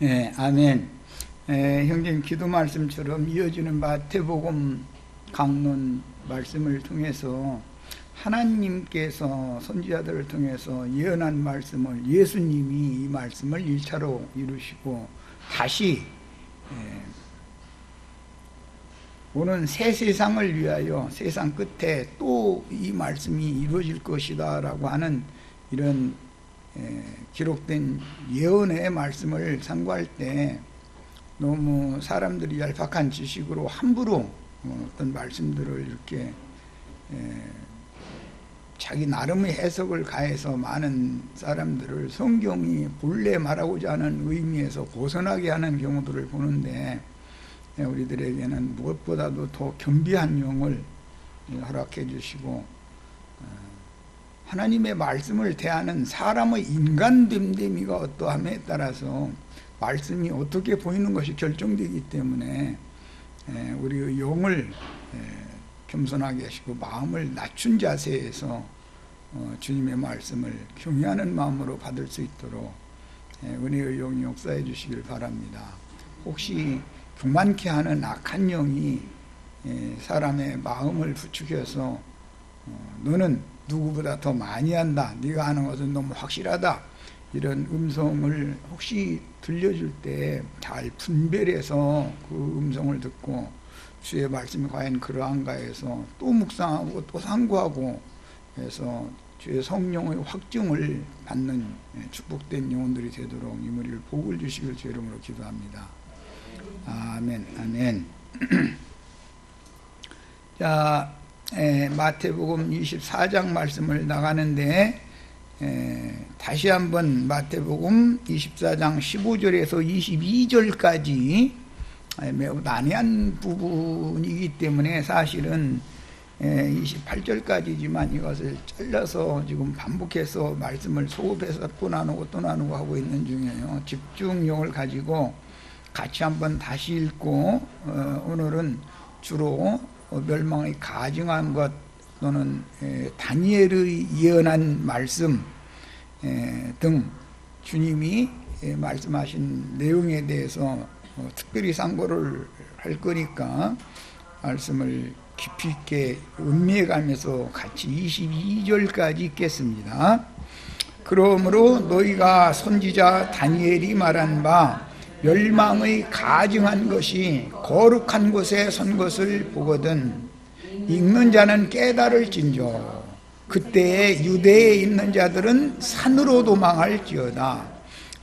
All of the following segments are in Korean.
아멘. 형님 기도 말씀처럼 이어지는 마태복음 강론 말씀을 통해서 하나님께서 선지자들을 통해서 예언한 말씀을 예수님이 이 말씀을 1차로 이루시고 다시 오는 새 세상을 위하여 세상 끝에 또 이 말씀이 이루어질 것이다 라고 하는 이런 기록된 예언의 말씀을 상고할 때 너무 사람들이 얄팍한 지식으로 함부로 어떤 말씀들을 이렇게 자기 나름의 해석을 가해서 많은 사람들을 성경이 본래 말하고자 하는 의미에서 벗어나게 하는 경우들을 보는데, 우리들에게는 무엇보다도 더 겸비한 영을 허락해 주시고 하나님의 말씀을 대하는 사람의 인간됨됨이가 어떠함에 따라서 말씀이 어떻게 보이는 것이 결정되기 때문에 우리의 영을 겸손하게 하시고 마음을 낮춘 자세에서 주님의 말씀을 경외하는 마음으로 받을 수 있도록 은혜의 영이 역사해 주시길 바랍니다. 혹시 교만케 하는 악한 영이 사람의 마음을 부추겨서 너는 누구보다 더 많이 한다, 네가 하는 것은 너무 확실하다, 이런 음성을 혹시 들려줄 때 잘 분별해서 그 음성을 듣고 주의 말씀이 과연 그러한가 해서 또 묵상하고 또 상고하고 해서 주의 성령의 확증을 받는 축복된 영혼들이 되도록 이 무리를 복을 주시길 주의 이름으로 기도합니다. 아멘. 아멘. 자, 마태복음 24장 말씀을 나가는데 다시 한번 마태복음 24장 15절에서 22절까지 매우 난해한 부분이기 때문에 사실은 28절까지지만 이것을 잘라서 지금 반복해서 말씀을 소급해서 또 나누고 하고 있는 중이에요. 집중력을 가지고 같이 한번 다시 읽고 오늘은 주로 멸망의 가증한 것 또는 다니엘의 예언한 말씀 등 주님이 말씀하신 내용에 대해서 특별히 상고를 할 거니까 말씀을 깊이 있게 음미해가면서 같이 22절까지 읽겠습니다. 그러므로 너희가 선지자 다니엘이 말한 바 멸망의 가증한 것이 거룩한 곳에 선 것을 보거든 읽는 자는 깨달을진저 그때에 유대에 있는 자들은 산으로 도망할지어다.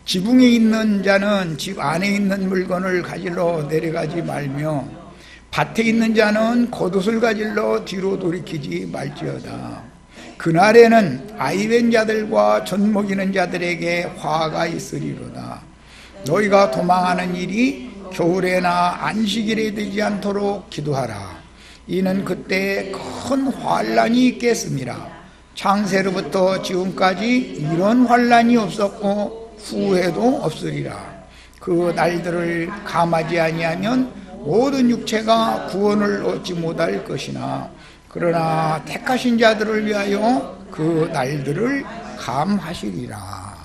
지붕에 있는 자는 집 안에 있는 물건을 가지러 내려가지 말며 밭에 있는 자는 겉옷을 가지러 뒤로 돌이키지 말지어다. 그날에는 아이벤 자들과 젖 먹이는 자들에게 화가 있으리로다. 너희가 도망하는 일이 겨울에나 안식일에 되지 않도록 기도하라. 이는 그때 큰 환란이 있겠습니다. 창세로부터 지금까지 이런 환란이 없었고 후에도 없으리라. 그 날들을 감하지 아니하면 모든 육체가 구원을 얻지 못할 것이나 그러나 택하신 자들을 위하여 그 날들을 감하시리라.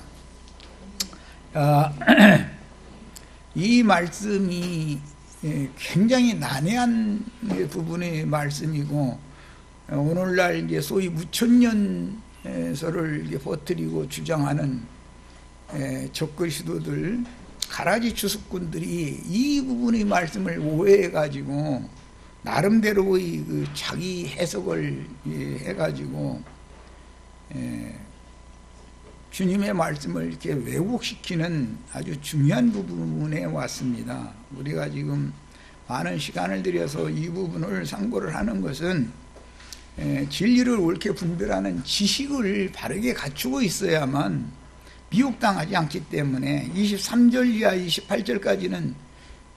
이 말씀이 굉장히 난해한 부분의 말씀이고 오늘날 이제 소위 무천년설을 퍼뜨리고 주장하는 적그리스도들 가라지 추수꾼들이 이 부분의 말씀을 오해해가지고 나름대로의 그 자기 해석을 해가지고 주님의 말씀을 이렇게 왜곡시키는 아주 중요한 부분에 왔습니다. 우리가 지금 많은 시간을 들여서 이 부분을 상고를 하는 것은 진리를 옳게 분별하는 지식을 바르게 갖추고 있어야만 미혹당하지 않기 때문에 23절 이하 28절까지는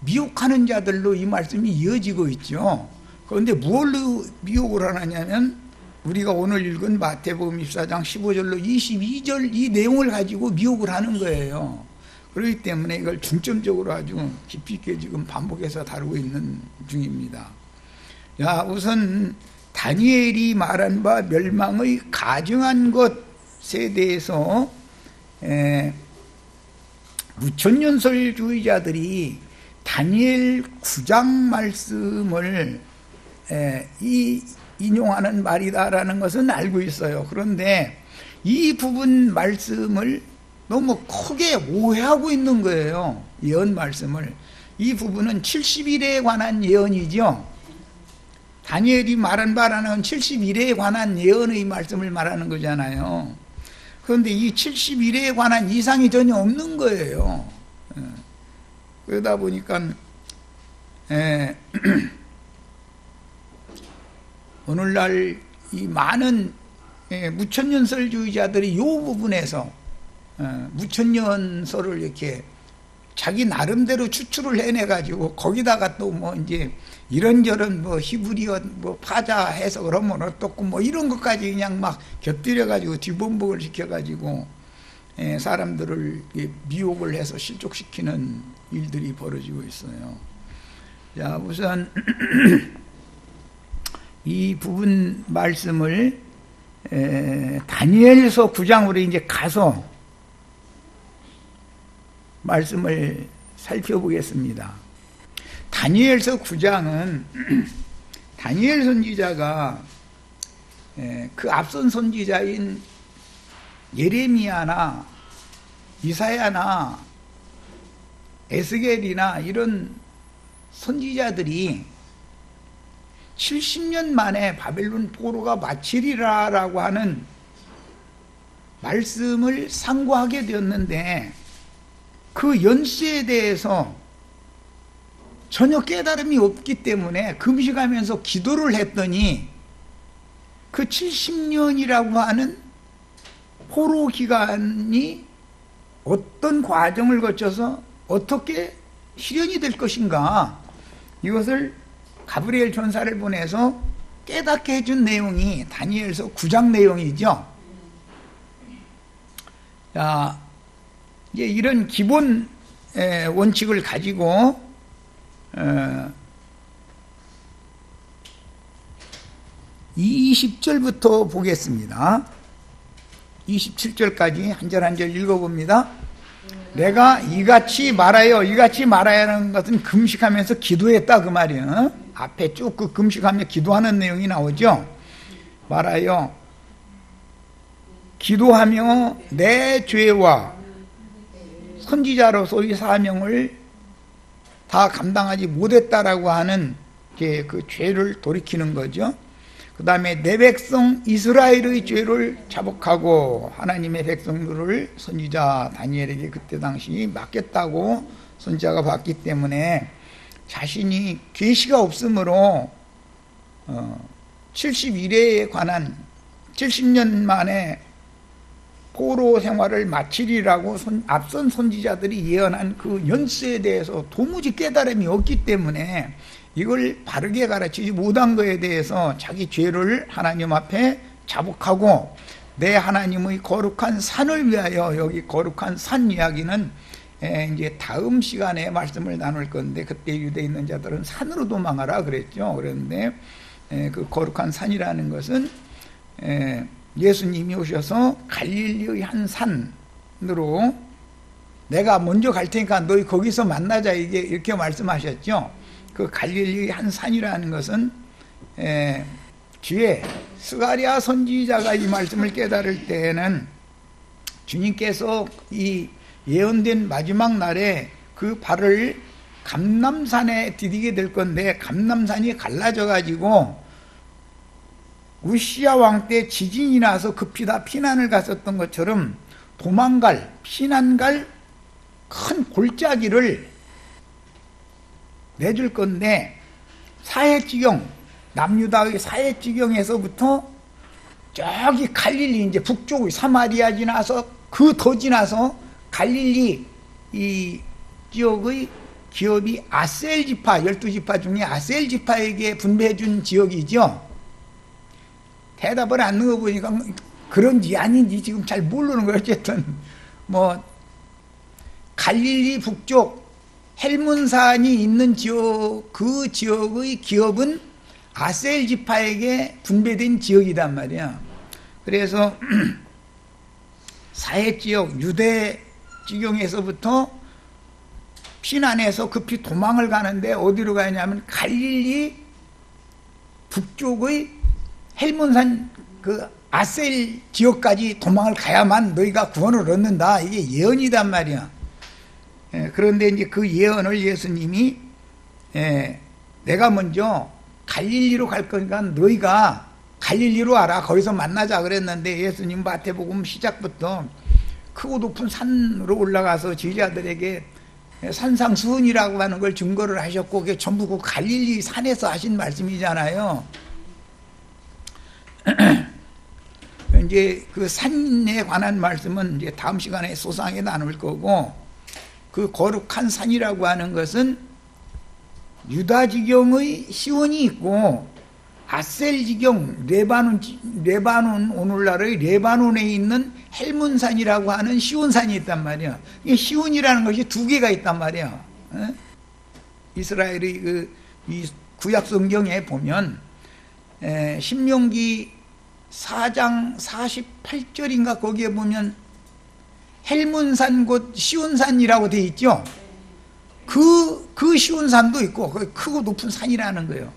미혹하는 자들로 이 말씀이 이어지고 있죠. 그런데 무엇로 미혹을 하느냐면 우리가 오늘 읽은 마태복음 24장 15절로 22절 이 내용을 가지고 미혹을 하는 거예요. 그렇기 때문에 이걸 중점적으로 아주 깊이 있게 지금 반복해서 다루고 있는 중입니다. 자, 우선 다니엘이 말한 바 멸망의 가증한 것에 대해서 무천년설주의자들이 다니엘 9장 말씀을 인용하는 말이다라는 것은 알고 있어요. 그런데 이 부분 말씀을 너무 크게 오해하고 있는 거예요. 예언 말씀을. 이 부분은 70일에 관한 예언이죠. 다니엘이 말한 바라는 70일에 관한 예언의 말씀을 말하는 거잖아요. 그런데 이 70일에 관한 이상이 전혀 없는 거예요. 그러다 보니까 오늘날 이 많은 무천년설주의자들이 이 부분에서 무천년설을 이렇게 자기 나름대로 추출을 해내가지고 거기다가 또 뭐 이제 이런저런 뭐 히브리어 뭐 파자 해석을 하면 어떻고 뭐 이런 것까지 그냥 막 곁들여가지고 뒤범벅을 시켜가지고 사람들을 미혹을 해서 실족시키는 일들이 벌어지고 있어요. 자, 우선 이 부분 말씀을 다니엘서 9장으로 이제 가서 말씀을 살펴보겠습니다. 다니엘서 9장은 다니엘 선지자가 그 앞선 선지자인 예레미야나 이사야나 에스겔이나 이런 선지자들이 70년 만에 바벨론 포로가 마치리라라고 하는 말씀을 상고하게 되었는데 그 연시에 대해서 전혀 깨달음이 없기 때문에 금식하면서 기도를 했더니 그 70년이라고 하는 포로 기간이 어떤 과정을 거쳐서 어떻게 실현이 될 것인가, 이것을 가브리엘 전사를 보내서 깨닫게 해준 내용이 다니엘서 9장 내용이죠. 자, 이제 이런 기본 원칙을 가지고 20절부터 보겠습니다. 27절까지 한 절 한 절 읽어봅니다. 내가 이같이 말하여, 이같이 말하여는 것은 금식하면서 기도했다 그 말이에요. 앞에 쭉 그 금식하며 기도하는 내용이 나오죠. 말하여 기도하며 내 죄와 선지자로서의 사명을 다 감당하지 못했다라고 하는 그 죄를 돌이키는 거죠. 그 다음에 내 백성 이스라엘의 죄를 자복하고 하나님의 백성들을 선지자 다니엘에게 그때 당시 맡겼다고 선지자가 봤기 때문에 자신이 계시가 없으므로 71회에 관한 70년 만에 포로 생활을 마치리라고 앞선 선지자들이 예언한 그 연수에 대해서 도무지 깨달음이 없기 때문에 이걸 바르게 가르치지 못한 것에 대해서 자기 죄를 하나님 앞에 자복하고 내 하나님의 거룩한 산을 위하여, 여기 거룩한 산 이야기는 이제 다음 시간에 말씀을 나눌 건데, 그때 유대에 있는 자들은 산으로 도망하라 그랬죠. 그런데 그 거룩한 산이라는 것은 예수님이 오셔서 갈릴리의 한 산으로 내가 먼저 갈 테니까 너희 거기서 만나자, 이렇게 말씀하셨죠. 그 갈릴리의 한 산이라는 것은 뒤에 스가랴 선지자가 이 말씀을 깨달을 때에는 주님께서 이 예언된 마지막 날에 그 발을 감람산에 디디게 될 건데, 감람산이 갈라져 가지고 우시야 왕 때 지진이 나서 급히 다 피난을 갔었던 것처럼 피난갈 큰 골짜기를 내줄 건데, 사해지경, 남유다의 사해지경에서부터 저기 갈릴리, 이제 북쪽의 사마리아 지나서 그 더 지나서 갈릴리 이 지역의 기업이 아셀 지파, 12지파 중에 아셀 지파에게 분배해 준 지역이죠. 대답을 안 넣어 보니까 그런지 아닌지 지금 잘 모르는 거예요. 어쨌든 뭐 갈릴리 북쪽 헬문산이 있는 지역, 그 지역의 기업은 아셀 지파에게 분배된 지역이단 말이야. 그래서 사해 지역 유대 지경에서부터 피난해서 급히 도망을 가는데 어디로 가냐면 갈릴리 북쪽의 헬몬산 그 아셀 지역까지 도망을 가야만 너희가 구원을 얻는다. 이게 예언이단 말이야. 그런데 이제 그 예언을 예수님이 내가 먼저 갈릴리로 갈 거니까 너희가 갈릴리로 와라. 거기서 만나자 그랬는데 예수님 마태복음 시작부터 크고 높은 산으로 올라가서 제자들에게 산상수훈이라고 하는 걸 증거를 하셨고 그게 전부 그 갈릴리 산에서 하신 말씀이잖아요. 이제 그 산에 관한 말씀은 이제 다음 시간에 소상히 나눌 거고, 그 거룩한 산이라고 하는 것은 유다 지경의 시온이 있고 아셀 지경 레바논 오늘날의 레바논에 있는 헬몬산이라고 하는 시온산이 있단 말이야. 이 시온이라는 것이 두 개가 있단 말이야. 이스라엘의 이 구약 성경에 보면 신명기 4장 48절인가 거기에 보면 헬몬산 곧 시온산이라고 돼 있죠. 그 시온산도 있고 크고 높은 산이라는 거예요.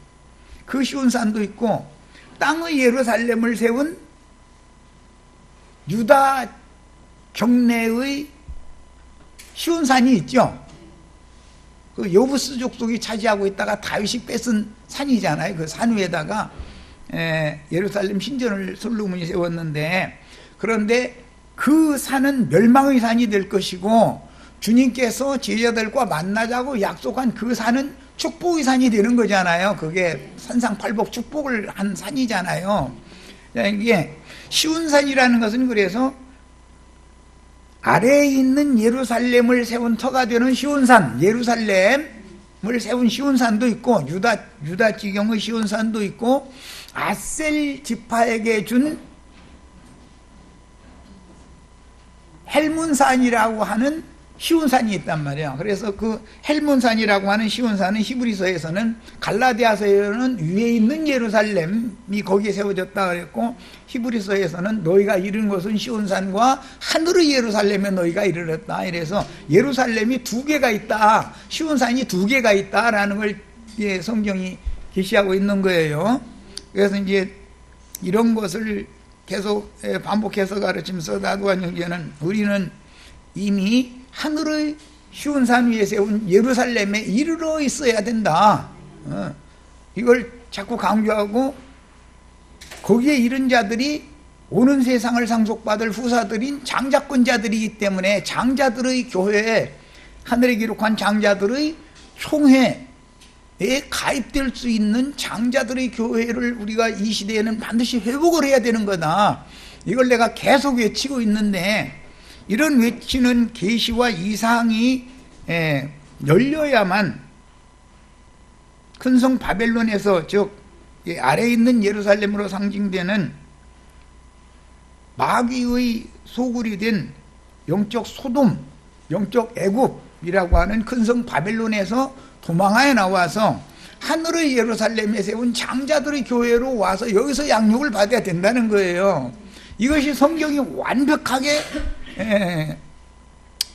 그 시온산도 있고 땅의 예루살렘을 세운 유다 경내의 시온산이 있죠. 그 여부스 족속이 차지하고 있다가 다윗이 뺏은 산이잖아요. 그 산 위에다가 예루살렘 신전을 솔로몬이 세웠는데, 그런데 그 산은 멸망의 산이 될 것이고 주님께서 제자들과 만나자고 약속한 그 산은 축복의 산이 되는 거잖아요. 그게 산상팔복 축복을 한 산이잖아요. 이게 시온산이라는 것은 그래서 아래에 있는 예루살렘을 세운 터가 되는 시온산, 예루살렘을 세운 시온산도 있고 유다 지경의 시온산도 있고 아셀 지파에게 준 헬몬산이라고 하는 시온산이 있단 말이야. 그래서 그 헬몬산이라고 하는 시온산은 히브리서에서는 갈라디아서에는 위에 있는 예루살렘이 거기에 세워졌다 그랬고, 히브리서에서는 너희가 이른 것은 시온산과 하늘의 예루살렘에 너희가 이르렀다. 이래서 예루살렘이 두 개가 있다, 시온산이 두 개가 있다라는 걸 성경이 계시하고 있는 거예요. 그래서 이제 이런 것을 계속 반복해서 가르치면서 나도한 형제는 우리는 이미 하늘의 시온산 위에 세운 예루살렘에 이르러 있어야 된다. 이걸 자꾸 강조하고, 거기에 이른 자들이 오는 세상을 상속받을 후사들인 장자권자들이기 때문에 장자들의 교회에, 하늘에 기록한 장자들의 총회에 가입될 수 있는 장자들의 교회를 우리가 이 시대에는 반드시 회복을 해야 되는 거다. 이걸 내가 계속 외치고 있는데, 이런 외치는 계시와 이상이 열려야만 큰 성 바벨론에서, 즉 아래에 있는 예루살렘으로 상징되는 마귀의 소굴이 된 영적 소돔, 영적 애굽이라고 하는 큰 성 바벨론에서 도망하여 나와서 하늘의 예루살렘에 세운 장자들의 교회로 와서 여기서 양육을 받아야 된다는 거예요. 이것이 성경이 완벽하게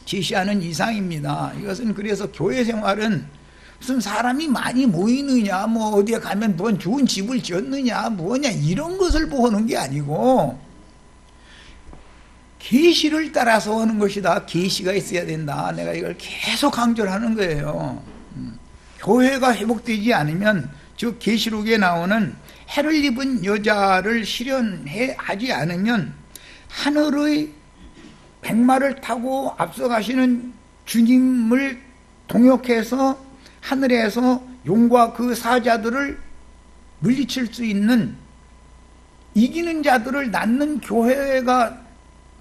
제시하는 이상입니다. 이것은 그래서 교회 생활은 무슨 사람이 많이 모이느냐, 뭐 어디에 가면 뭔 좋은 집을 지었느냐, 뭐냐, 이런 것을 보는 게 아니고 계시를 따라서 하는 것이다. 계시가 있어야 된다. 내가 이걸 계속 강조를 하는 거예요. 교회가 회복되지 않으면, 즉 계시록에 나오는 해를 입은 여자를 실현해 하지 않으면 하늘의 백마를 타고 앞서가시는 주님을 동역해서 하늘에서 용과 그 사자들을 물리칠 수 있는 이기는 자들을 낳는 교회가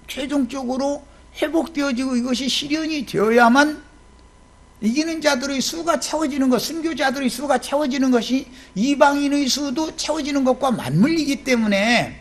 최종적으로 회복되어지고 이것이 실현이 되어야만 이기는 자들의 수가 채워지는 것, 순교자들의 수가 채워지는 것이 이방인의 수도 채워지는 것과 맞물리기 때문에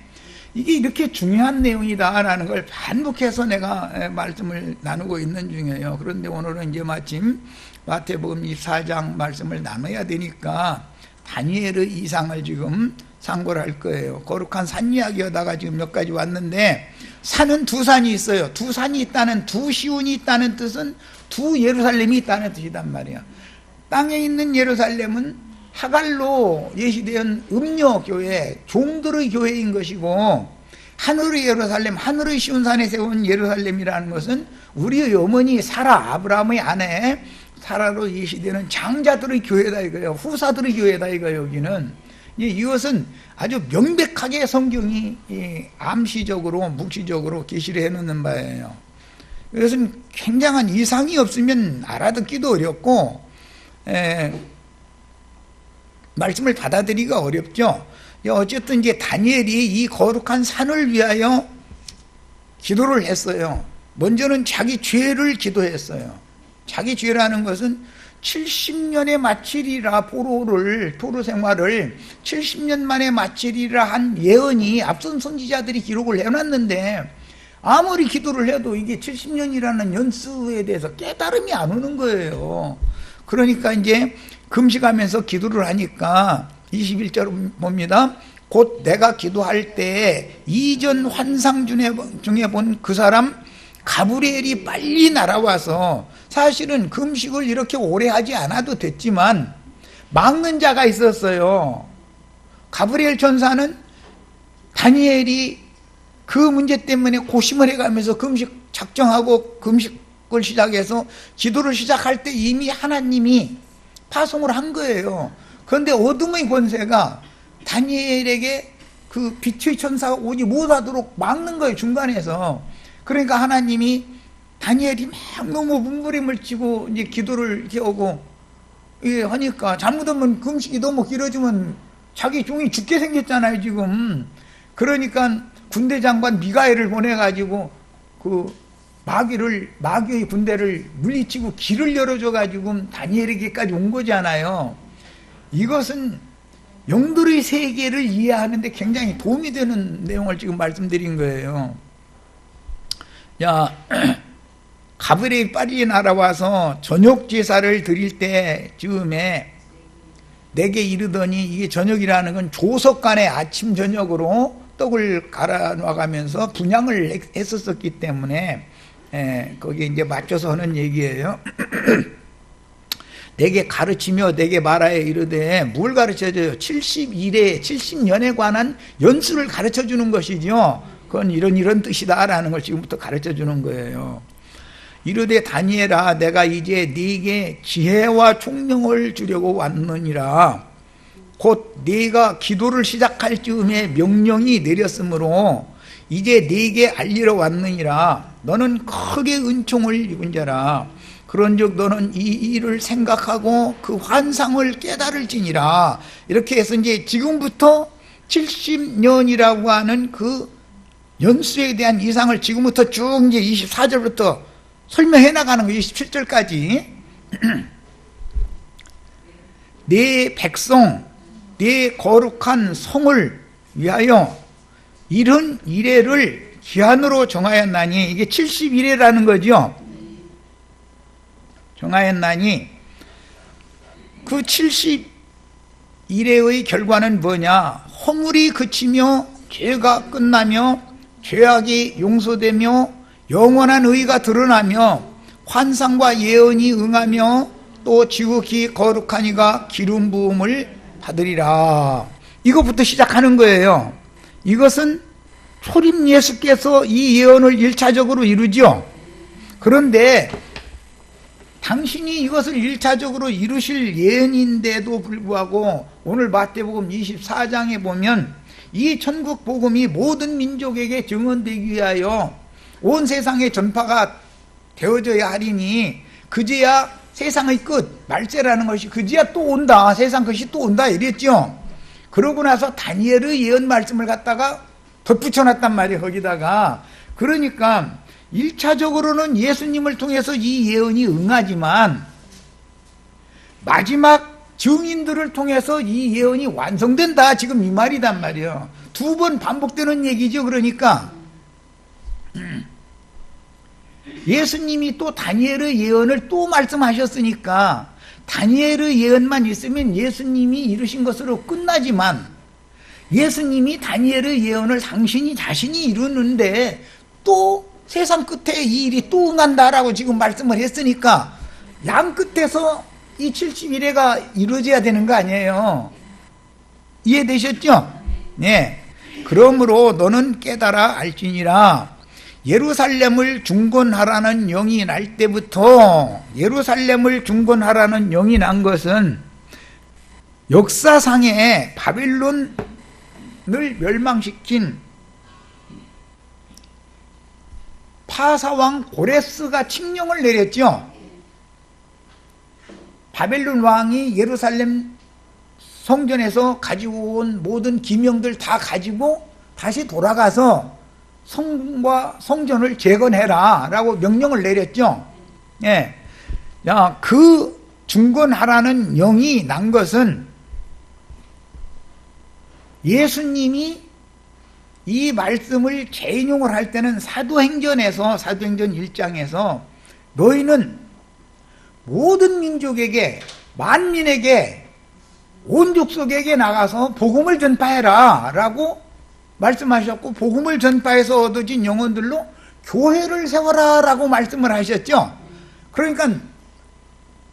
이게 이렇게 중요한 내용이다라는 걸 반복해서 내가 말씀을 나누고 있는 중이에요. 그런데 오늘은 이제 마침 마태복음 24장 말씀을 나눠야 되니까 다니엘의 이상을 지금 상고를 할 거예요. 거룩한 산 이야기하다가 지금 몇 가지 왔는데, 산은 두 산이 있어요. 두 산이 있다는, 두 시온이 있다는 뜻은 두 예루살렘이 있다는 뜻이단 말이야. 땅에 있는 예루살렘은 하갈로 예시된 음녀교회, 종들의 교회인 것이고, 하늘의 예루살렘, 하늘의 시온산에 세운 예루살렘이라는 것은 우리의 어머니 사라, 아브라함의 아내 사라로 예시되는 장자들의 교회다 이거예요. 후사들의 교회다 이거예요. 여기는 이것은 아주 명백하게 성경이 암시적으로 묵시적으로 계시를 해놓는 바예요. 이것은 굉장한 이상이 없으면 알아듣기도 어렵고 말씀을 받아들이기가 어렵죠. 어쨌든 이제 다니엘이 이 거룩한 산을 위하여 기도를 했어요. 먼저는 자기 죄를 기도했어요. 자기 죄라는 것은 70년에 마치리라, 토로 생활을 70년 만에 마치리라 한 예언이 앞선 선지자들이 기록을 해놨는데, 아무리 기도를 해도 이게 70년이라는 연수에 대해서 깨달음이 안 오는 거예요. 그러니까 이제 금식하면서 기도를 하니까 21절 봅니다. 곧 내가 기도할 때 이전 환상 중에 본 그 사람 가브리엘이 빨리 날아와서, 사실은 금식을 이렇게 오래 하지 않아도 됐지만 막는 자가 있었어요. 가브리엘 천사는 다니엘이 그 문제 때문에 고심을 해가면서 금식 작정하고 금식을 시작해서 기도를 시작할 때 이미 하나님이 파송을 한 거예요. 그런데 어둠의 권세가 다니엘에게 그 빛의 천사가 오지 못하도록 막는 거예요, 중간에서. 그러니까 하나님이 다니엘이 막 너무 몸부림을 치고 이제 기도를 해오고 하니까, 잘못하면 금식이 너무 길어지면 자기 종이 죽게 생겼잖아요, 지금. 그러니까 군대 장관 미가엘을 보내가지고 그 마귀의 군대를 물리치고 길을 열어줘가지고 다니엘에게까지 온 거잖아요. 이것은 영들의 세계를 이해하는데 굉장히 도움이 되는 내용을 지금 말씀드린 거예요. 야, 가브리엘이 빨리 날아와서 저녁 제사를 드릴 때 즈음에 내게 이르더니, 이게 저녁이라는 건 조석간에 아침 저녁으로 떡을 갈아 놔가면서 분향을 했었기 때문에 거기에 이제 맞춰서 하는 얘기예요. 내게 가르치며 내게 말하여 이르되, 뭘 가르쳐줘요? 70년에 관한 연수를 가르쳐주는 것이죠. 그건 이런 뜻이다 라는 걸 지금부터 가르쳐주는 거예요. 이르되 다니엘아, 내가 이제 네게 지혜와 총명을 주려고 왔느니라. 곧 네가 기도를 시작할 즈음에 명령이 내렸으므로 이제 네게 알리러 왔느니라. 너는 크게 은총을 입은 자라. 그런즉 너는 이 일을 생각하고 그 환상을 깨달을지니라. 이렇게 해서 이제 지금부터 70년이라고 하는 그 연수에 대한 이상을 지금부터 쭉 이제 24절부터 설명해 나가는 거, 27절까지. 내 백성, 내 거룩한 성을 위하여 이런 이래를 기한으로 정하였나니, 이게 70일이라는 거죠. 정하였나니, 그 70일의 결과는 뭐냐? 허물이 그치며 죄가 끝나며 죄악이 용서되며 영원한 의가 드러나며 환상과 예언이 응하며 또 지극히 거룩한 이가 기름 부음을 받으리라. 이것부터 시작하는 거예요. 이것은 초림 예수께서 이 예언을 1차적으로 이루죠. 그런데 당신이 이것을 1차적으로 이루실 예언인데도 불구하고 오늘 마태복음 24장에 보면 이 천국 복음이 모든 민족에게 증언되기 위하여 온 세상에 전파가 되어져야 하리니 그제야 세상의 끝, 말세라는 것이 그제야 또 온다, 세상 것이 또 온다 이랬죠. 그러고 나서 다니엘의 예언 말씀을 갖다가 덧붙여놨단 말이에요, 거기다가. 그러니까 1차적으로는 예수님을 통해서 이 예언이 응하지만 마지막 증인들을 통해서 이 예언이 완성된다, 지금 이 말이단 말이에요. 두 번 반복되는 얘기죠. 그러니까 예수님이 또 다니엘의 예언을 또 말씀하셨으니까 다니엘의 예언만 있으면 예수님이 이루신 것으로 끝나지만 예수님이 다니엘의 예언을 당신이 자신이 이루는데 또 세상 끝에 이 일이 또 응한다라고 지금 말씀을 했으니까 양 끝에서 이 70일에가 이루어져야 되는 거 아니에요. 이해되셨죠? 네. 그러므로 너는 깨달아 알지니라. 예루살렘을 중건하라는 영이 날 때부터, 예루살렘을 중건하라는 영이 난 것은 역사상에 바빌론을 멸망시킨 파사왕 고레스가 칙령을 내렸죠. 바벨론 왕이 예루살렘 성전에서 가지고 온 모든 기명들 다 가지고 다시 돌아가서 성과 성전을 재건해라 라고 명령을 내렸죠. 예. 야, 그 중건하라는 영이 난 것은 예수님이 이 말씀을 재인용을 할 때는 사도행전에서, 사도행전 1장에서 너희는 모든 민족에게, 만민에게, 온 족속에게 나가서 복음을 전파해라 라고 말씀하셨고, 복음을 전파해서 얻어진 영혼들로 교회를 세워라 라고 말씀을 하셨죠. 그러니까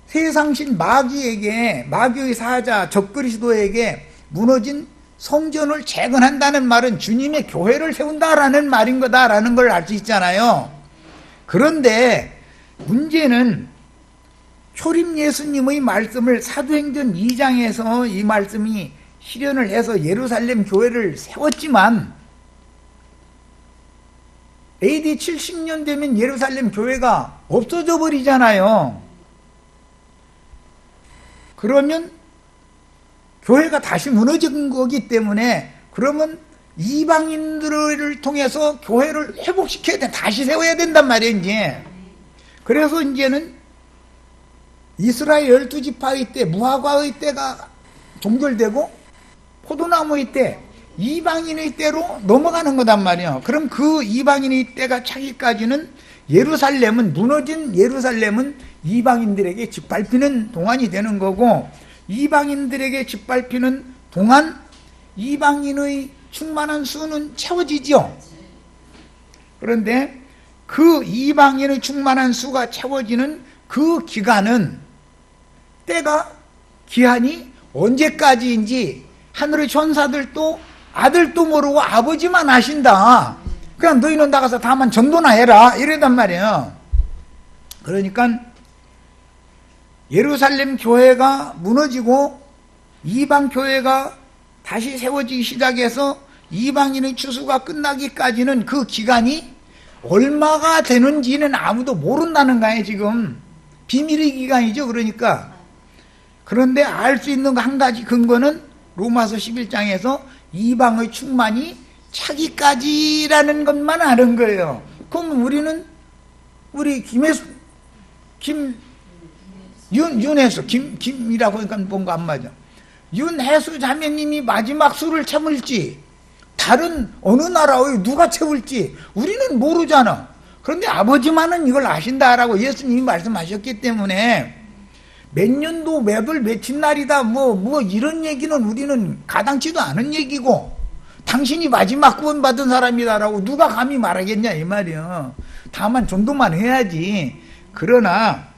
세상신 마귀에게, 마귀의 사자 적그리스도에게 무너진 성전을 재건한다는 말은 주님의 교회를 세운다라는 말인 거다라는 걸 알 수 있잖아요. 그런데 문제는 초림 예수님의 말씀을 사도행전 2장에서 이 말씀이 실현을 해서 예루살렘 교회를 세웠지만 AD 70년 되면 예루살렘 교회가 없어져 버리잖아요. 그러면 교회가 다시 무너진 거기 때문에 그러면 이방인들을 통해서 교회를 회복시켜야 돼. 다시 세워야 된단 말이에요, 이제. 그래서 이제는 이스라엘 12지파의 때, 무화과의 때가 종결되고 포도나무의 때, 이방인의 때로 넘어가는 거단 말이에요. 그럼 그 이방인의 때가 차기까지는 예루살렘은, 무너진 예루살렘은 이방인들에게 짓밟히는 동안이 되는 거고, 이방인들에게 짓밟히는 동안 이방인의 충만한 수는 채워지죠. 그런데 그 이방인의 충만한 수가 채워지는 그 기간은, 때가, 기한이 언제까지인지 하늘의 천사들도 아들도 모르고 아버지만 아신다. 그냥 너희는 나가서 다만 전도나 해라 이러단 말이에요. 그러니까 예루살렘 교회가 무너지고 이방 교회가 다시 세워지기 시작해서 이방인의 추수가 끝나기까지는 그 기간이 얼마가 되는지는 아무도 모른다는 거예요. 지금 비밀의 기간이죠. 그러니까 그런데 알 수 있는 한 가지 근거는 로마서 11장에서 이방의 충만이 차기까지라는 것만 아는 거예요. 그럼 우리는 우리 윤혜수, 김이라고 하니까 뭔가 안 맞아. 윤혜수 자매님이 마지막 수를 채울지, 다른 어느 나라의 누가 채울지 우리는 모르잖아. 그런데 아버지만은 이걸 아신다라고 예수님이 말씀하셨기 때문에 몇 년도 몇월 며칠 날이다 뭐 이런 얘기는 우리는 가당치도 않은 얘기고, 당신이 마지막 구원 받은 사람이다라고 누가 감히 말하겠냐 이 말이야. 다만 전도만 해야지. 그러나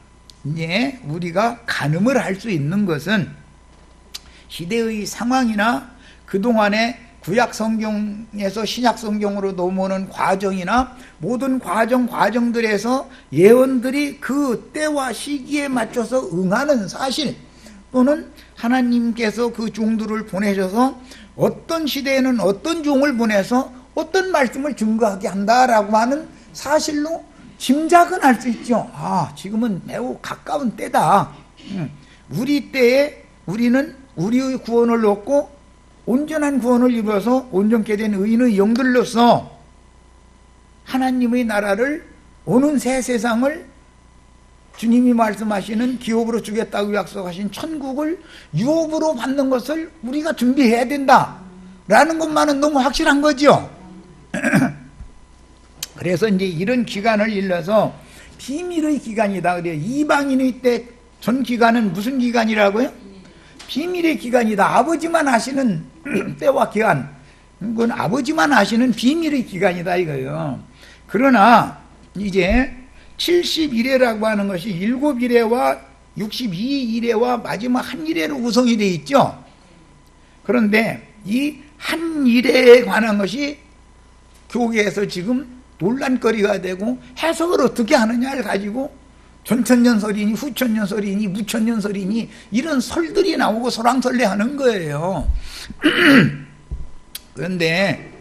이제 우리가 가늠을 할 수 있는 것은 시대의 상황이나 그동안에 구약 성경에서 신약 성경으로 넘어오는 과정이나 모든 과정들에서 예언들이 그 때와 시기에 맞춰서 응하는 사실, 또는 하나님께서 그 종들을 보내셔서 어떤 시대에는 어떤 종을 보내서 어떤 말씀을 증거하게 한다라고 하는 사실로 짐작은 할 수 있죠. 아, 지금은 매우 가까운 때다. 우리 때에 우리는 우리의 구원을 얻고 온전한 구원을 이루어서 온전케 된 의인의 영들로서 하나님의 나라를, 오는 새 세상을, 주님이 말씀하시는 기업으로 주겠다고 약속하신 천국을 유업으로 받는 것을 우리가 준비해야 된다라는 것만은 너무 확실한 거죠. 그래서 이제 이런 기간을 일러서 비밀의 기간이다 그래요. 이방인의 때 전 기간은 무슨 기간이라고요? 비밀의 기간이다. 아버지만 아시는 때와 기간, 그건 아버지만 아시는 비밀의 기간이다 이거예요. 그러나 이제 70일에라고 하는 것이 7일에와 62일에와 마지막 한 일에로 구성이 되어 있죠. 그런데 이 한 일에 관한 것이 교계에서 지금 논란거리가 되고, 해석을 어떻게 하느냐를 가지고 전천년설이니 후천년설이니 무천년설이니 이런 설들이 나오고 설왕설래하는 거예요. 그런데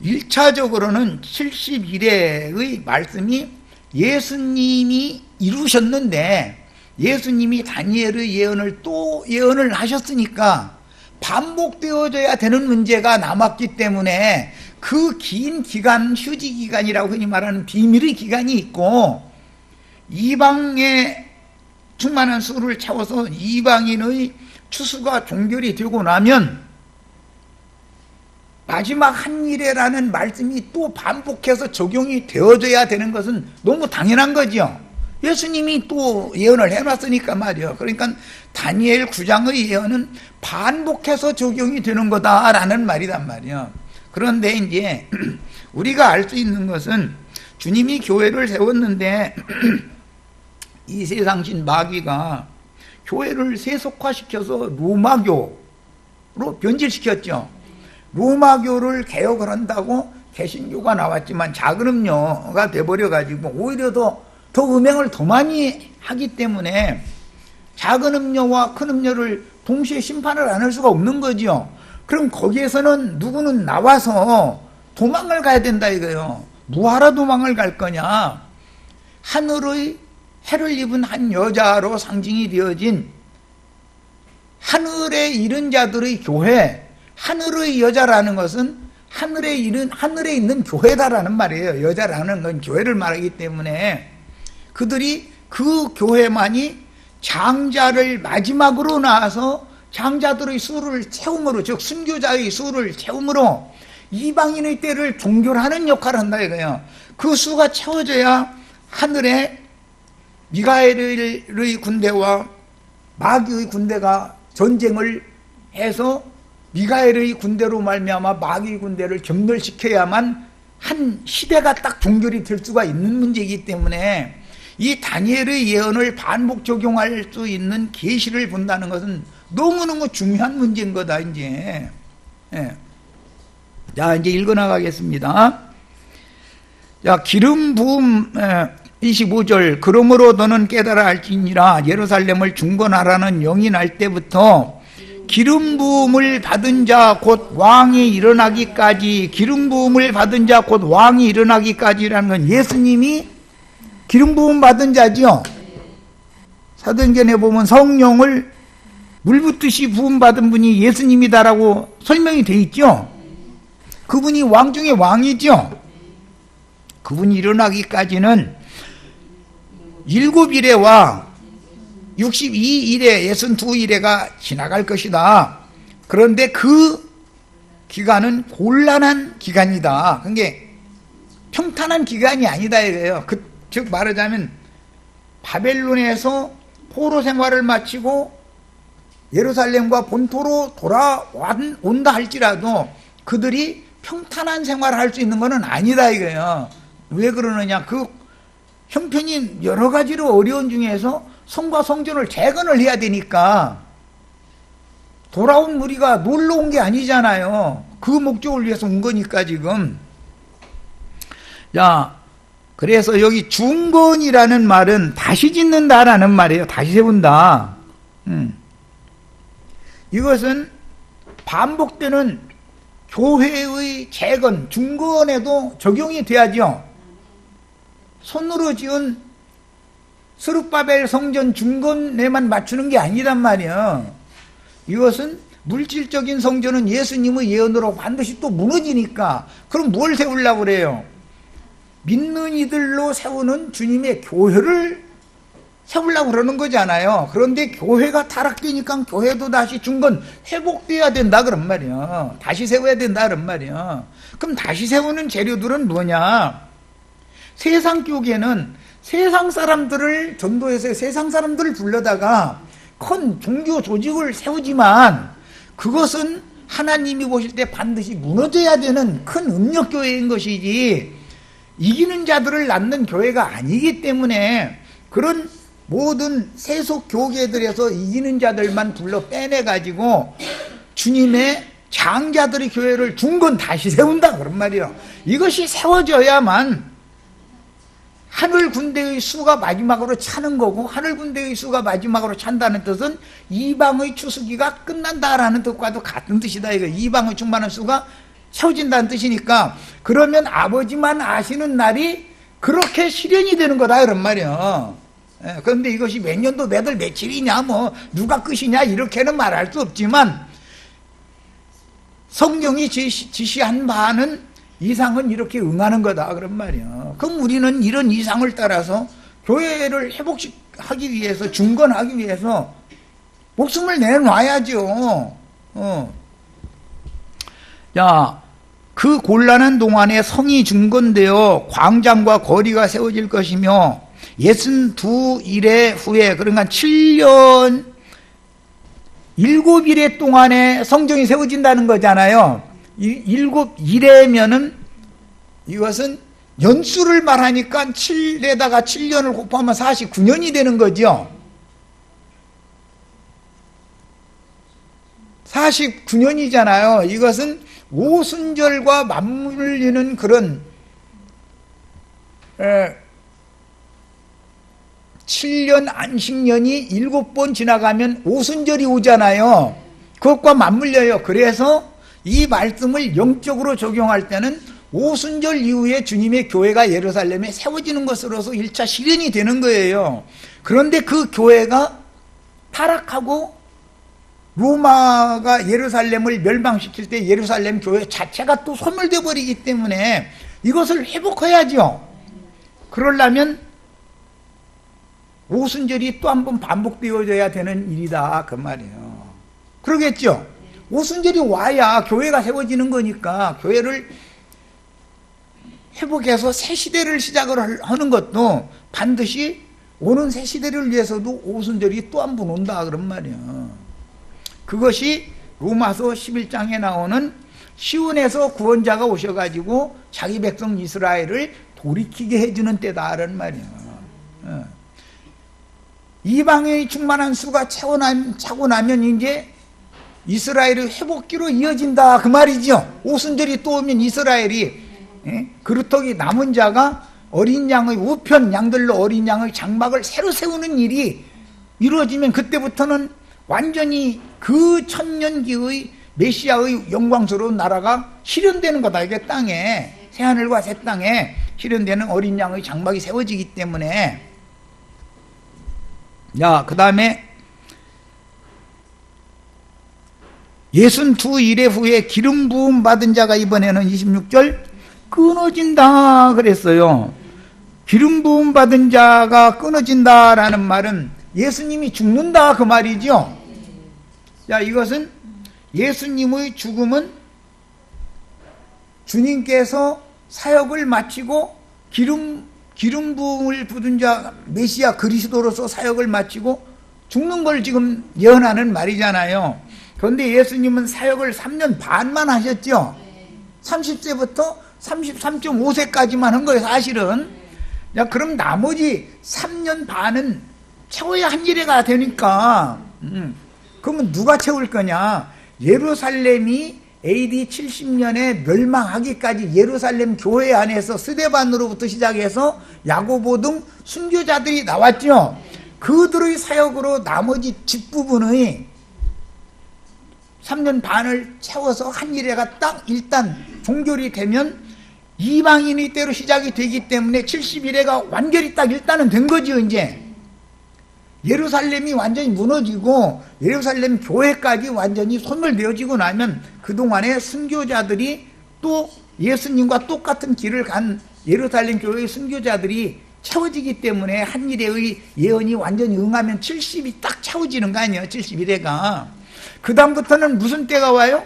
1차적으로는 70일의 말씀이 예수님이 이루셨는데, 예수님이 다니엘의 예언을 또 예언을 하셨으니까 반복되어져야 되는 문제가 남았기 때문에 그 긴 기간, 휴지 기간이라고 흔히 말하는 비밀의 기간이 있고, 이방에 충만한 수를 채워서 이방인의 추수가 종결이 되고 나면 마지막 한 일에라는 말씀이 또 반복해서 적용이 되어져야 되는 것은 너무 당연한 거죠. 예수님이 또 예언을 해놨으니까 말이요. 그러니까 다니엘 9장의 예언은 반복해서 적용이 되는 거다라는 말이란 말이요. 그런데 이제 우리가 알 수 있는 것은 주님이 교회를 세웠는데 이 세상신 마귀가 교회를 세속화시켜서 로마교로 변질시켰죠. 로마교를 개혁을 한다고 개신교가 나왔지만 작은 음료가 돼버려가지고 오히려 더 음행을 더 많이 하기 때문에 작은 음료와 큰 음료를 동시에 심판을 안 할 수가 없는 거죠. 그럼 거기에서는 누구는 나와서 도망을 가야 된다 이거예요. 뭐하러 도망을 갈 거냐? 하늘의 해를 입은 한 여자로 상징이 되어진 하늘에 이른 자들의 교회, 하늘의 여자라는 것은 하늘에 있는 교회다라는 말이에요. 여자라는 건 교회를 말하기 때문에 그들이 그 교회만이 장자를 마지막으로 낳아서 장자들의 수를 채움으로, 즉 순교자의 수를 채움으로 이방인의 때를 종결하는 역할을 한다 이거예요. 그 수가 채워져야 하늘에 미가엘의 군대와 마귀의 군대가 전쟁을 해서 미가엘의 군대로 말미암아 마귀의 군대를 경멸시켜야만 한 시대가 딱 종결이 될 수가 있는 문제이기 때문에 이 다니엘의 예언을 반복 적용할 수 있는 계시를 본다는 것은 너무너무 중요한 문제인 거다 이제. 예. 자, 이제 읽어나가겠습니다. 자, 기름 부음 25절. 그러므로 너는 깨달아 알지니라. 예루살렘을 중건하라는 영이 날 때부터 기름 부음을 받은 자 곧 왕이 일어나기까지, 기름 부음을 받은 자 곧 왕이 일어나기까지라는 건 예수님이 기름 부음 받은 자죠. 사도행전에 보면 성령을 물 붓듯이 부음 받은 분이 예수님이다라고 설명이 돼 있죠. 그분이 왕 중에 왕이죠. 그분이 일어나기까지는 7일에와 62일에 62일에가 지나갈 것이다. 그런데 그 기간은 곤란한 기간이다. 그게 평탄한 기간이 아니다 이거예요. 즉 말하자면 바벨론에서 포로 생활을 마치고 예루살렘과 본토로 돌아온다 할지라도 그들이 평탄한 생활을 할 수 있는 것은 아니다 이거예요. 왜 그러느냐? 그 형편이 여러 가지로 어려운 중에서 성과 성전을 재건을 해야 되니까 돌아온 무리가 놀러 온 게 아니잖아요. 그 목적을 위해서 온 거니까 지금. 자, 그래서 여기 중건이라는 말은 다시 짓는다라는 말이에요. 다시 세운다. 이것은 반복되는 교회의 재건, 중건에도 적용이 돼야죠. 손으로 지은 스룹바벨 성전 중건에만 맞추는 게 아니란 말이에요. 이것은 물질적인 성전은 예수님의 예언으로 반드시 또 무너지니까 그럼 뭘 세우려고 그래요? 믿는 이들로 세우는 주님의 교회를 세우려고 그러는 거잖아요. 그런데 교회가 타락되니까 교회도 다시 중건 회복돼야 된다 그런 말이에요. 다시 세워야 된다 그런 말이에요. 그럼 다시 세우는 재료들은 뭐냐? 세상 교계는 세상 사람들을 전도해서 세상 사람들을 불러다가 큰 종교 조직을 세우지만 그것은 하나님이 보실 때 반드시 무너져야 되는 큰 음력교회인 것이지 이기는 자들을 낳는 교회가 아니기 때문에 그런 모든 세속 교계들에서 이기는 자들만 불러 빼내가지고 주님의 장자들의 교회를 중건 다시 세운다 그런 말이에요. 이것이 세워져야만 하늘 군대의 수가 마지막으로 차는 거고, 하늘 군대의 수가 마지막으로 찬다는 뜻은 이방의 추수기가 끝난다라는 뜻과도 같은 뜻이다. 이거 이방의 충만한 수가 채워진다는 뜻이니까, 그러면 아버지만 아시는 날이 그렇게 실현이 되는 거다 이런 말이에요. 그런데 이것이 몇 년도 몇 월 며칠이냐, 뭐 누가 끝이냐 이렇게는 말할 수 없지만 성경이 지시한 바는 이상은 이렇게 응하는 거다 그런 말이에요. 그럼 우리는 이런 이상을 따라서 교회를 회복하기 위해서, 중건하기 위해서 목숨을 내놔야죠. 자, 그 곤란한 동안에 성이 중건되어 광장과 거리가 세워질 것이며 62일의 후에, 그러니까 7년 7일의 동안에 성전이 세워진다는 거잖아요. 7일에면은 이것은 연수를 말하니까 7에다가 7년을 곱하면 49년이 되는 거죠. 49년이잖아요. 이것은 오순절과 맞물리는 그런 7년 안식년이 7번 지나가면 오순절이 오잖아요. 그것과 맞물려요. 그래서 이 말씀을 영적으로 적용할 때는 오순절 이후에 주님의 교회가 예루살렘에 세워지는 것으로서 1차 실현이 되는 거예요. 그런데 그 교회가 타락하고 로마가 예루살렘을 멸망시킬 때 예루살렘 교회 자체가 또 소멸되어 버리기 때문에 이것을 회복해야죠. 그러려면 오순절이 또 한 번 반복되어져야 되는 일이다 그 말이에요. 그러겠죠. 오순절이 와야 교회가 세워지는 거니까 교회를 회복해서 새 시대를 시작을 하는 것도 반드시 오는 새 시대를 위해서도 오순절이 또 한 번 온다 그런 말이에요. 그것이 로마서 11장에 나오는 시온에서 구원자가 오셔가지고 자기 백성 이스라엘을 돌이키게 해주는 때다라는 말이에요. 이방의 충만한 수가 차고 나면 이제 이스라엘의 회복기로 이어진다 그 말이죠. 오순절이 또 오면 이스라엘이 그루터기 남은 자가 어린 양의 우편 양들로 어린 양의 장막을 새로 세우는 일이 이루어지면 그때부터는 완전히 그 천년기의 메시아의 영광스러운 나라가 실현되는 거다. 이게 땅에, 새하늘과 새 땅에 실현되는 어린 양의 장막이 세워지기 때문에. 그 다음에 62일의 후에 기름 부음 받은 자가 이번에는 26절 끊어진다 그랬어요. 기름 부음 받은 자가 끊어진다라는 말은 예수님이 죽는다 그 말이죠. 이것은 예수님의 죽음은 주님께서 사역을 마치고 기름 부음을 받은 자 메시아 그리스도로서 사역을 마치고 죽는 걸 지금 예언하는 말이잖아요. 그런데 예수님은 사역을 3년 반만 하셨죠. 30세부터 33.5세까지만 한 거예요 사실은. 그럼 나머지 3년 반은 채워야 한 일회가 되니까 그러면 누가 채울 거냐. 예루살렘이 AD 70년에 멸망하기까지 예루살렘 교회 안에서 스데반으로부터 시작해서 야고보 등 순교자들이 나왔죠. 그들의 사역으로 나머지 뒷부분의 3년 반을 채워서 한 일회가 딱 일단 종결이 되면 이방인의 때로 시작이 되기 때문에 71회가 완결이 딱 일단은 된 거죠. 이제 예루살렘이 완전히 무너지고 예루살렘 교회까지 완전히 소멸되어지고 나면 그동안에 순교자들이 또 예수님과 똑같은 길을 간 예루살렘 교회의 순교자들이 채워지기 때문에 한 일회의 예언이 완전히 응하면 70이 딱 채워지는 거 아니에요. 71회가. 그 다음부터는 무슨 때가 와요?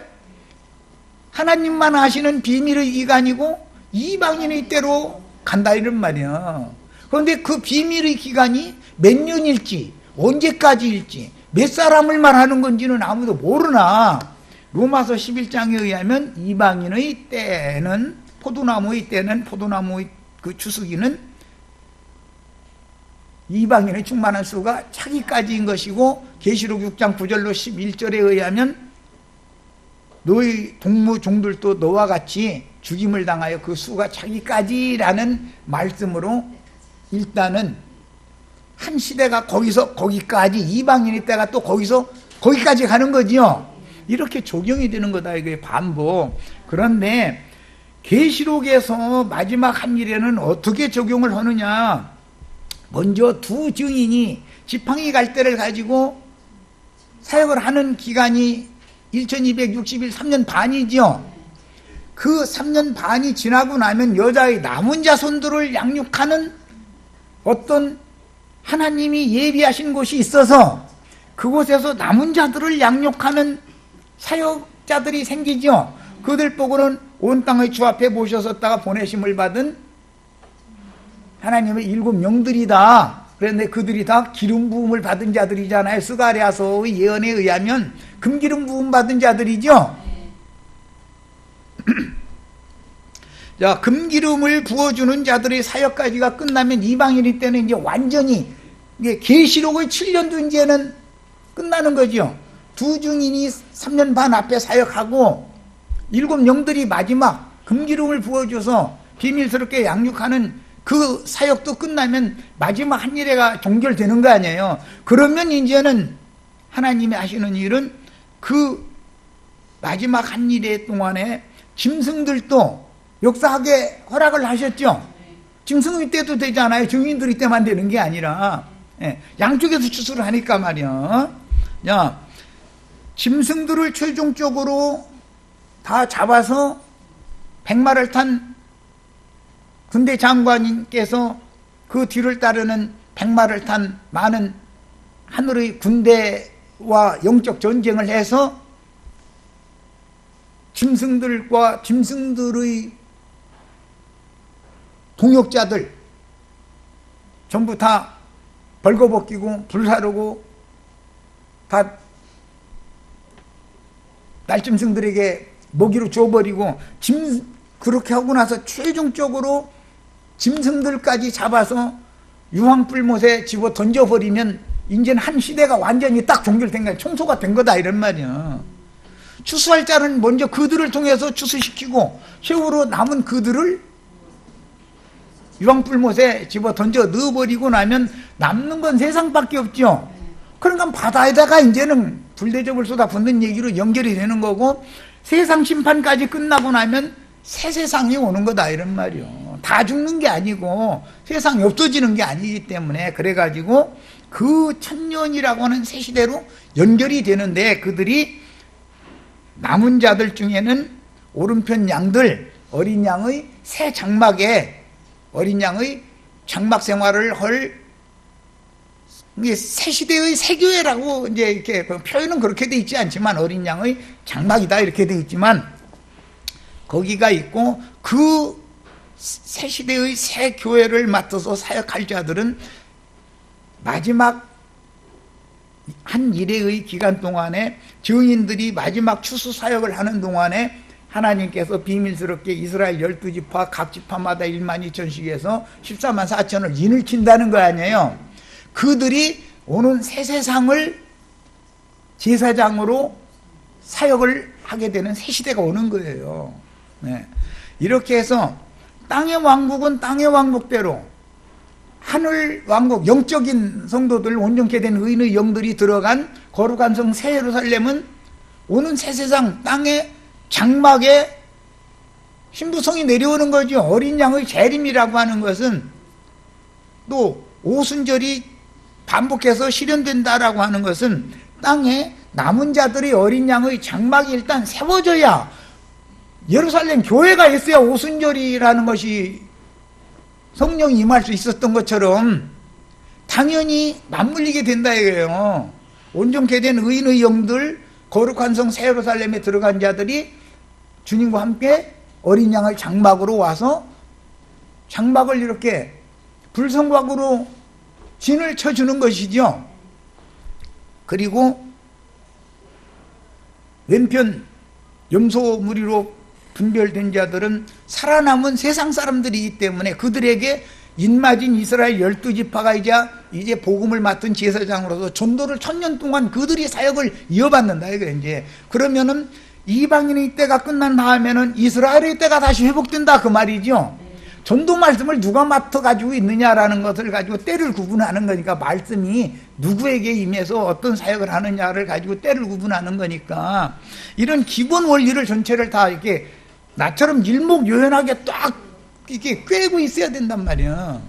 하나님만 아시는 비밀의 기간이고 이방인의 때로 간다 이런 말이야. 그런데 그 비밀의 기간이 몇 년일지 언제까지일지 몇 사람을 말하는 건지는 아무도 모르나 로마서 11장에 의하면 이방인의 때는 포도나무의 그 주수기는 이방인의 충만한 수가 차기까지인 것이고 계시록 6장 9절로 11절에 의하면 너희 동무 종들도 너와 같이 죽임을 당하여 그 수가 차기까지라는 말씀으로 일단은 한 시대가 거기까지 이방인의 때가 또 거기까지 가는 거지요. 이렇게 적용이 되는 거다 이게 반복. 그런데 계시록에서 마지막 한 일에는 어떻게 적용을 하느냐. 먼저 두 증인이 지팡이 갈대를 가지고 사역을 하는 기간이 1260일 3년 반이죠. 그 3년 반이 지나고 나면 여자의 남은 자손들을 양육하는 어떤 하나님이 예비하신 곳이 있어서 그곳에서 남은 자들을 양육하는 사역자들이 생기죠. 그들 보고는 온 땅의 주 앞에 모셔섰다가 보내심을 받은 하나님의 7 영들이다. 그런데 그들이 다 기름 부음을 받은 자들이잖아요. 스가랴서의 예언에 의하면 금기름 부음 받은 자들이죠. 자, 금기름을 부어주는 자들의 사역까지가 끝나면 이방인일 때는 이제 완전히 계시록의 7년도 이제는 끝나는 거죠. 두 증인이 3년 반 앞에 사역하고 7 영들이 마지막 금기름을 부어줘서 비밀스럽게 양육하는 그 사역도 끝나면 마지막 한 일회가 종결되는 거 아니에요. 그러면 이제는 하나님이 하시는 일은 그 마지막 한 일회 동안에 짐승들도 역사하게 허락을 하셨죠. 짐승의 때도 되잖아요. 증인들의 때만 되는 게 아니라 양쪽에서 추수를 하니까 말이야. 야, 짐승들을 최종적으로 다 잡아서 100마를 탄 군대 장관님께서 그 뒤를 따르는 100마를 탄 많은 하늘의 군대와 영적 전쟁을 해서 짐승들과 짐승들의 동역자들 전부 다 벌거벗기고 불사르고 다 날짐승들에게 먹이로 줘버리고 그렇게 하고 나서 최종적으로 짐승들까지 잡아서 유황불못에 집어 던져버리면 이제는 한 시대가 완전히 딱 종결된 거야. 청소가 된 거다 이런 말이야. 추수할 자는 먼저 그들을 통해서 추수시키고 최후로 남은 그들을 유황불못에 집어 던져 넣어버리고 나면 남는 건 세상밖에 없죠. 그러니까 바다에다가 이제는 불대접을 쏟아붓는 얘기로 연결이 되는 거고 세상 심판까지 끝나고 나면 새 세상이 오는 거다 이런 말이요. 다 죽는 게 아니고 세상이 없어지는 게 아니기 때문에 그래가지고 그 천년이라고 하는 새 시대로 연결이 되는데 그들이 남은 자들 중에는 오른편 양들 어린 양의 새 장막에 어린 양의 장막 생활을 할 새 시대의 새 교회라고 이제 이렇게 표현은 그렇게 돼 있지 않지만 어린 양의 장막이다 이렇게 돼 있지만 거기가 있고 그 새 시대의 새 교회를 맡아서 사역할 자들은 마지막 한 일회의 기간 동안에 증인들이 마지막 추수 사역을 하는 동안에 하나님께서 비밀스럽게 이스라엘 12지파 각 지파마다 12,000씩 해서 144,000을 인을 친다는 거 아니에요. 그들이 오는 새 세상을 제사장으로 사역을 하게 되는 새 시대가 오는 거예요. 네. 이렇게 해서 땅의 왕국은 땅의 왕국대로 하늘 왕국 영적인 성도들 온전케 된 의인의 영들이 들어간 거룩한 성 새 예루살렘은 오는 새 세상 땅의 장막에 신부성이 내려오는 거죠. 어린 양의 재림이라고 하는 것은 또 오순절이 반복해서 실현된다라고 하는 것은 땅에 남은 자들이 어린 양의 장막이 일단 세워져야 예루살렘 교회가 있어야 오순절이라는 것이 성령이 임할 수 있었던 것처럼 당연히 맞물리게 된다 이거예요. 온전케 된 의인의 영들 거룩한 성 새 예루살렘에 들어간 자들이 주님과 함께 어린 양을 장막으로 와서 장막을 이렇게 불성곽으로 진을 쳐주는 것이죠. 그리고 왼편 염소 무리로 분별된 자들은 살아남은 세상 사람들이기 때문에 그들에게 인마진 이스라엘 12지파가 이제 복음을 맡은 제사장으로서 전도를 1000년 동안 그들이 사역을 이어받는다 이거 이제. 그러면은 이방인의 때가 끝난 다음에는 이스라엘의 때가 다시 회복된다 그 말이죠. 전도 말씀을 누가 맡아 가지고 있느냐라는 것을 가지고 때를 구분하는 거니까, 말씀이 누구에게 임해서 어떤 사역을 하느냐를 가지고 때를 구분하는 거니까, 이런 기본 원리를 전체를 다 이렇게 나처럼 일목요연하게 딱 이렇게 꿰고 있어야 된단 말이야.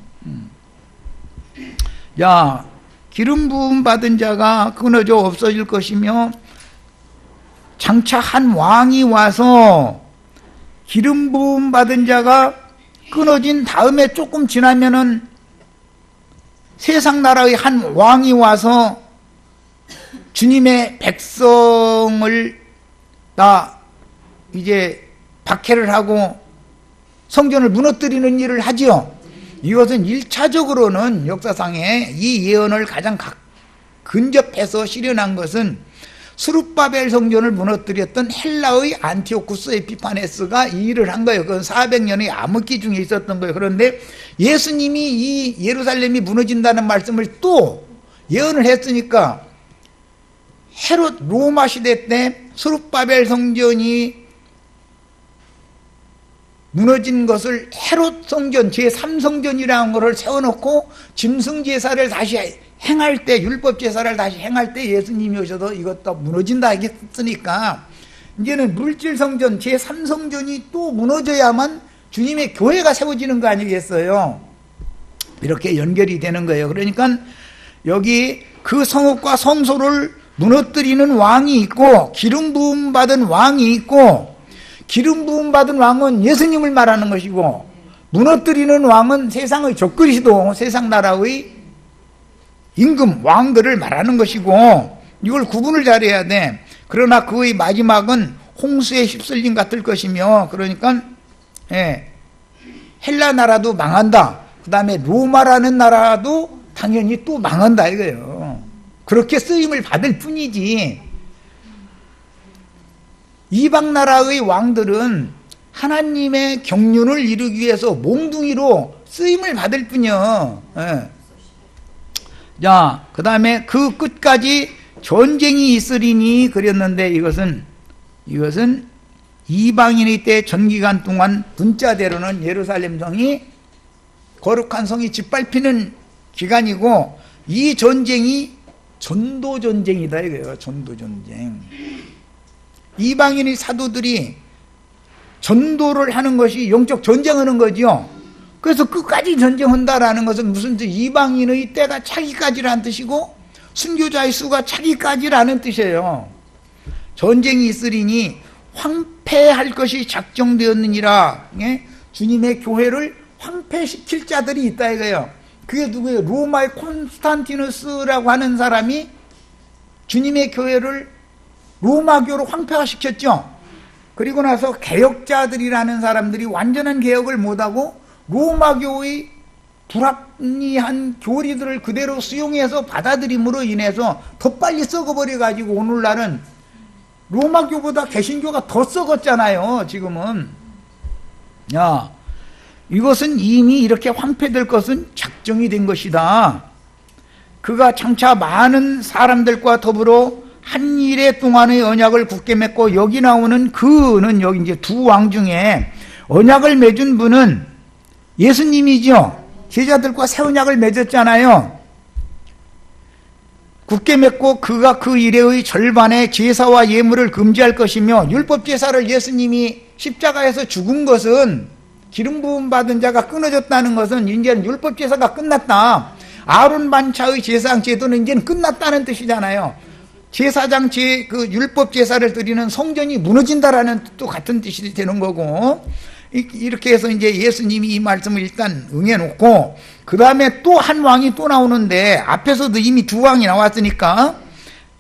야, 기름 부음 받은 자가 끊어져 없어질 것이며, 장차 한 왕이 와서 기름 부음 받은 자가 끊어진 다음에 조금 지나면은 세상 나라의 한 왕이 와서 주님의 백성을 다 이제 박해를 하고 성전을 무너뜨리는 일을 하지요. 이것은 1차적으로는 역사상에 이 예언을 가장 근접해서 실현한 것은 스룹바벨 성전을 무너뜨렸던 헬라의 안티오쿠스 에피파네스가 이 일을 한 거예요. 그건 400년의 암흑기 중에 있었던 거예요. 그런데 예수님이 이 예루살렘이 무너진다는 말씀을 또 예언을 했으니까, 헤롯 로마 시대 때 스룹바벨 성전이 무너진 것을 헤롯 성전 제3성전이라는 것을 세워놓고 짐승 제사를 다시 행할 때, 율법 제사를 다시 행할 때 예수님이 오셔서 이것도 무너진다 했으니까, 이제는 물질 성전 제3성전이 또 무너져야만 주님의 교회가 세워지는 거 아니겠어요? 이렇게 연결이 되는 거예요. 그러니까 여기 그 성읍과 성소를 무너뜨리는 왕이 있고, 기름 부음 받은 왕이 있고, 기름 부음 받은 왕은 예수님을 말하는 것이고, 무너뜨리는 왕은 세상의 적그리스도, 세상 나라의 임금, 왕들을 말하는 것이고, 이걸 구분을 잘해야 돼. 그러나 그의 마지막은 홍수에 휩쓸림 같을 것이며, 그러니까 헬라 나라도 망한다. 그 다음에 로마라는 나라도 당연히 또 망한다 이거예요. 그렇게 쓰임을 받을 뿐이지, 이방 나라의 왕들은 하나님의 경륜을 이루기 위해서 몽둥이로 쓰임을 받을 뿐이요. 자, 그 다음에 그 끝까지 전쟁이 있으리니 그랬는데, 이것은 이방인의 때 전기간 동안 분자대로는 예루살렘 성이, 거룩한 성이 짓밟히는 기간이고, 이 전쟁이 전도전쟁이다 이거예요. 전도전쟁. 이방인의 사도들이 전도를 하는 것이 영적 전쟁하는 거지요. 그래서 끝까지 전쟁한다라는 것은 무슨 뜻? 이방인의 때가 차기까지라는 뜻이고 순교자의 수가 차기까지라는 뜻이에요. 전쟁이 있으리니 황폐할 것이 작정되었느니라. 예? 주님의 교회를 황폐시킬 자들이 있다 이거예요. 그게 누구예요? 로마의 콘스탄티누스라고 하는 사람이 주님의 교회를 로마교로 황폐화시켰죠. 그리고 나서 개혁자들이라는 사람들이 완전한 개혁을 못하고 로마교의 불합리한 교리들을 그대로 수용해서 받아들임으로 인해서 더 빨리 썩어버려가지고 오늘날은 로마교보다 개신교가 더 썩었잖아요. 지금은. 야, 이것은 이미 이렇게 황폐될 것은 작정이 된 것이다. 그가 장차 많은 사람들과 더불어 한 일에 동안의 언약을 굳게 맺고, 여기 나오는 그는, 여기 이제 두 왕 중에 언약을 맺은 분은 예수님이죠. 제자들과 새 언약을 맺었잖아요. 굳게 맺고 그가 그 일의 절반의 제사와 예물을 금지할 것이며, 율법 제사를 예수님이 십자가에서 죽은 것은, 기름 부음 받은 자가 끊어졌다는 것은 이제는 율법 제사가 끝났다. 아론 반차의 제사장 제도는 이제는 끝났다는 뜻이잖아요. 제사장 그 율법 제사를 드리는 성전이 무너진다라는 뜻도 같은 뜻이 되는 거고, 이렇게 해서 이제 예수님이 이 말씀을 일단 응해놓고, 그 다음에 또 한 왕이 또 나오는데, 앞에서도 이미 두 왕이 나왔으니까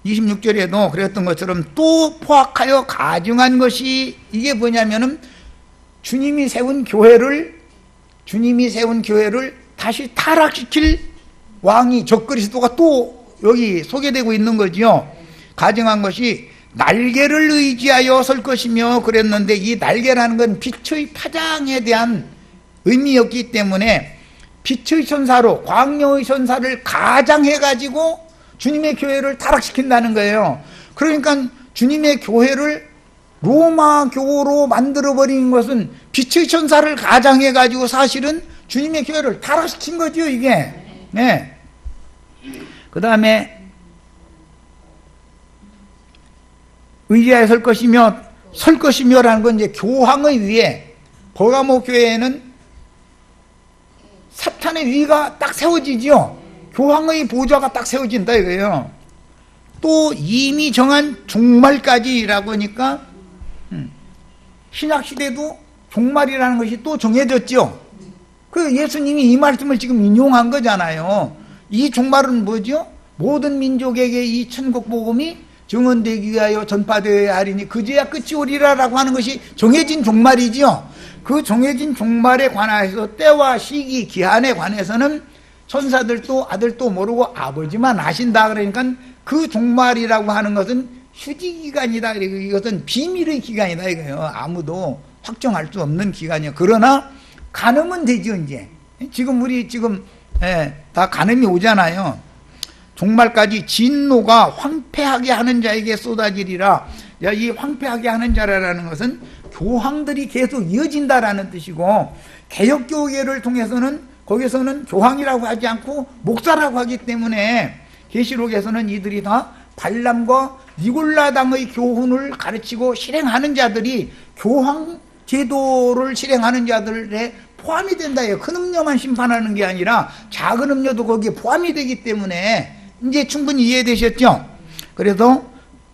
26절에도 그랬던 것처럼 또 포악하여 가증한 것이, 이게 뭐냐면은 주님이 세운 교회를 다시 타락시킬 왕이, 적그리스도가 또 여기 소개되고 있는 거지요. 가정한 것이 날개를 의지하여 설 것이며 그랬는데, 이 날개라는 건 빛의 파장에 대한 의미였기 때문에 빛의 천사로, 광명의 천사를 가장해 가지고 주님의 교회를 타락시킨다는 거예요. 그러니까 주님의 교회를 로마 교로 만들어버린 것은 빛의 천사를 가장해 가지고 사실은 주님의 교회를 타락시킨 거죠, 이게. 네. 그 다음에 의지하여 설 것이며라는 건 이제 교황의 위에, 버가모 교회에는 사탄의 위가 딱 세워지죠. 교황의 보좌가 딱 세워진다 이거예요. 또 이미 정한 종말까지라고 하니까 신약시대도 종말이라는 것이 또 정해졌죠. 그 예수님이 이 말씀을 지금 인용한 거잖아요. 이 종말은 뭐죠? 모든 민족에게 이 천국 복음이 증언되기 위하여 전파되어야 하리니 그제야 끝이 오리라라고 하는 것이 정해진 종말이지요. 그 정해진 종말에 관해서 때와 시기, 기한에 관해서는 천사들도 아들도 모르고 아버지만 아신다. 그러니까 그 종말이라고 하는 것은 휴지기간이다. 이것은 비밀의 기간이다 이거예요. 아무도 확정할 수 없는 기간이에요. 그러나 간음은 되죠. 이제 지금 우리 다 간음이 오잖아요. 종말까지 진노가 황폐하게 하는 자에게 쏟아지리라. 이 황폐하게 하는 자라는 것은 교황들이 계속 이어진다라는 뜻이고, 개혁교회를 통해서는 거기서는 교황이라고 하지 않고 목사라고 하기 때문에 계시록에서는 이들이 다 발람과 니골라당의 교훈을 가르치고 실행하는 자들이 교황 제도를 실행하는 자들에 포함이 된다. 큰 음료만 심판하는 게 아니라 작은 음료도 거기에 포함이 되기 때문에 이제 충분히 이해되셨죠? 그래서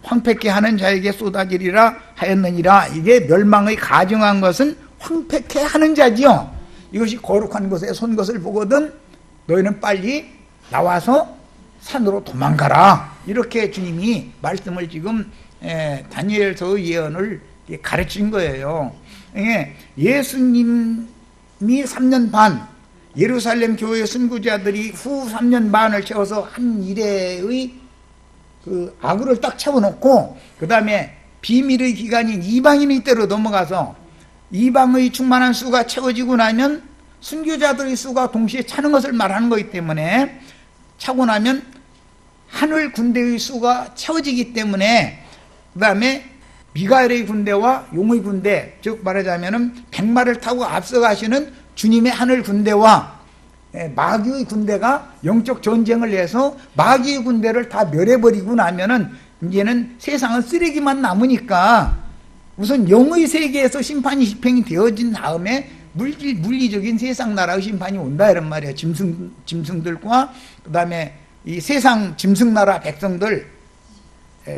황폐케 하는 자에게 쏟아지리라 하였느니라. 이게 멸망의 가증한 것은 황폐케 하는 자지요. 이것이 거룩한 곳에 선 것을 보거든 너희는 빨리 나와서 산으로 도망가라. 이렇게 주님이 말씀을 지금 다니엘서의 예언을 가르친 거예요. 예수님이 3년 반 예루살렘 교회 선구자들이 후 3년 반을 채워서 한 일회의 그 악을 딱 채워놓고, 그 다음에 비밀의 기간인 이방인의 때로 넘어가서 이방의 충만한 수가 채워지고 나면 순교자들의 수가 동시에 차는 것을 말하는 거기 때문에, 차고 나면 하늘 군대의 수가 채워지기 때문에, 그 다음에 미가엘의 군대와 용의 군대, 즉 말하자면은 백마를 타고 앞서가시는 주님의 하늘 군대와 마귀의 군대가 영적 전쟁을 해서 마귀의 군대를 다 멸해버리고 나면은 이제는 세상은 쓰레기만 남으니까 우선 영의 세계에서 심판이 집행이 되어진 다음에 물리적인 세상 나라의 심판이 온다 이런 말이에요. 짐승들과 그 다음에 이 세상 짐승 나라 백성들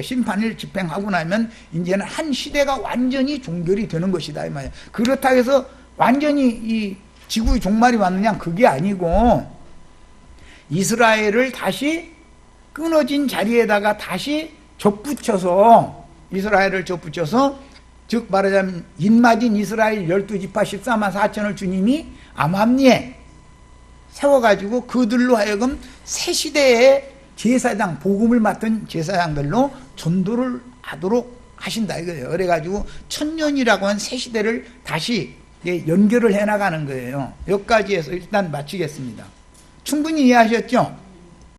심판을 집행하고 나면 이제는 한 시대가 완전히 종결이 되는 것이다 이 말이에요. 그렇다고 해서 완전히 이 지구의 종말이 왔느냐, 그게 아니고 이스라엘을 다시 끊어진 자리에다가 다시 이스라엘을 접붙여서, 즉 말하자면 인마진 이스라엘 12지파 14만 4천을 주님이 암암리에 세워가지고 그들로 하여금 새 시대의 제사장, 복음을 맡은 제사장들로 전도를 하도록 하신다 이거예요. 그래가지고 천년이라고 한 새 시대를 다시 연결을 해나가는 거예요. 여기까지 해서 일단 마치겠습니다. 충분히 이해하셨죠?